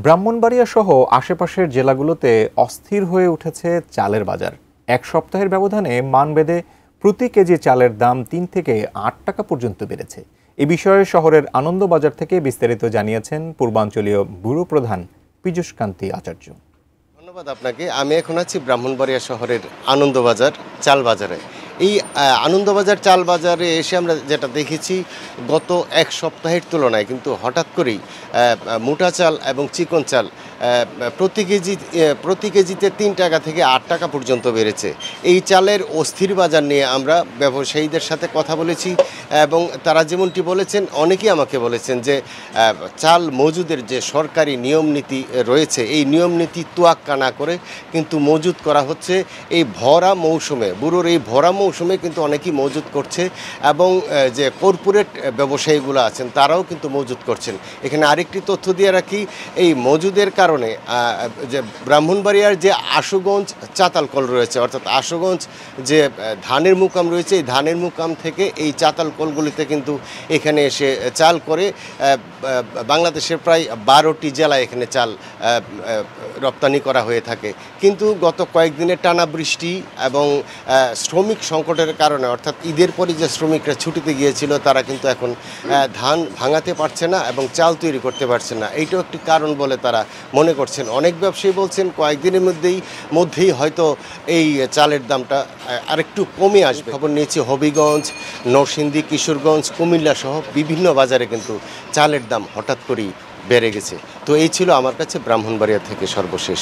ব্রাহ্মণবাড়িয়া সহ আশেপাশের জেলাগুলোতে অস্থির হয়ে উঠেছে চালের বাজার। এক সপ্তাহের ব্যবধানে মানবেদে প্রতি কেজি চালের দাম ৩ থেকে ৮ টাকা পর্যন্ত বেড়েছে। এ বিষয়ে শহরের আনন্দবাজার থেকে বিস্তারিত জানিয়েছেন পূর্বাঞ্চলীয় ব্যুরো প্রধান পীযূষকান্তি আচার্য। ধন্যবাদ আপনাকে। আমি এখন আছি ব্রাহ্মণবাড়িয়া শহরের আনন্দবাজার চাল বাজারে। এই আনন্দবাজার চাল বাজারে এসে আমরা যেটা দেখেছি, গত এক সপ্তাহের তুলনায় কিন্তু হঠাৎ করেই মোটা চাল এবং চিকন চাল প্রতি কেজিতে ৩ টাকা থেকে ৮ টাকা পর্যন্ত বেড়েছে। এই চালের অস্থির বাজার নিয়ে আমরা ব্যবসায়ীদের সাথে কথা বলেছি এবং তারা যেমনটি বলেছেন, অনেকেই আমাকে বলেছেন যে চাল মজুদের যে সরকারি নিয়ম নীতি রয়েছে, এই নিয়ম নীতি তোয়াক্কা না করে কিন্তু মজুদ করা হচ্ছে। এই ভরা মৌসুমে, বুড়োর এই ভরা মৌসুমে কিন্তু অনেকেই মজুদ করছে এবং যে কর্পোরেট ব্যবসায়ীগুলো আছেন তারাও কিন্তু মজুদ করছেন। এখানে আরেকটি তথ্য দিয়ে রাখি, এই মজুদের কারণে যে ব্রাহ্মণবাড়িয়ার যে আশুগঞ্জ চাতালকল রয়েছে, অর্থাৎ আশুগঞ্জ যে ধানের মুকাম রয়েছে, এই ধানের মুকাম থেকে এই চাতালকলগুলিতে কিন্তু এখানে এসে চাল করে বাংলাদেশের প্রায় 12টি জেলায় এখানে চাল রপ্তানি করা হয়ে থাকে। কিন্তু গত কয়েকদিনের টানা বৃষ্টি এবং শ্রমিক সংকটের কারণে, অর্থাৎ ঈদের পরে যে শ্রমিকরা ছুটিতে গিয়েছিল তারা কিন্তু এখন ধান ভাঙাতে পারছে না এবং চাল তৈরি করতে পারছে না। এইটাও একটি কারণ বলে তারা মনে করছেন। অনেক ব্যবসায়ী বলছেন কয়েকদিনের মধ্যেই হয়তো এই চালের দামটা আরেকটু কমে আসবে। খবর নিয়েছি হবিগঞ্জ, নরসিংদী, কিশোরগঞ্জ, কুমিল্লা সহ বিভিন্ন বাজারে কিন্তু চালের দাম হঠাৎ করেই বেড়ে গেছে। তো এই ছিল আমার কাছে ব্রাহ্মণবাড়িয়া থেকে সর্বশেষ।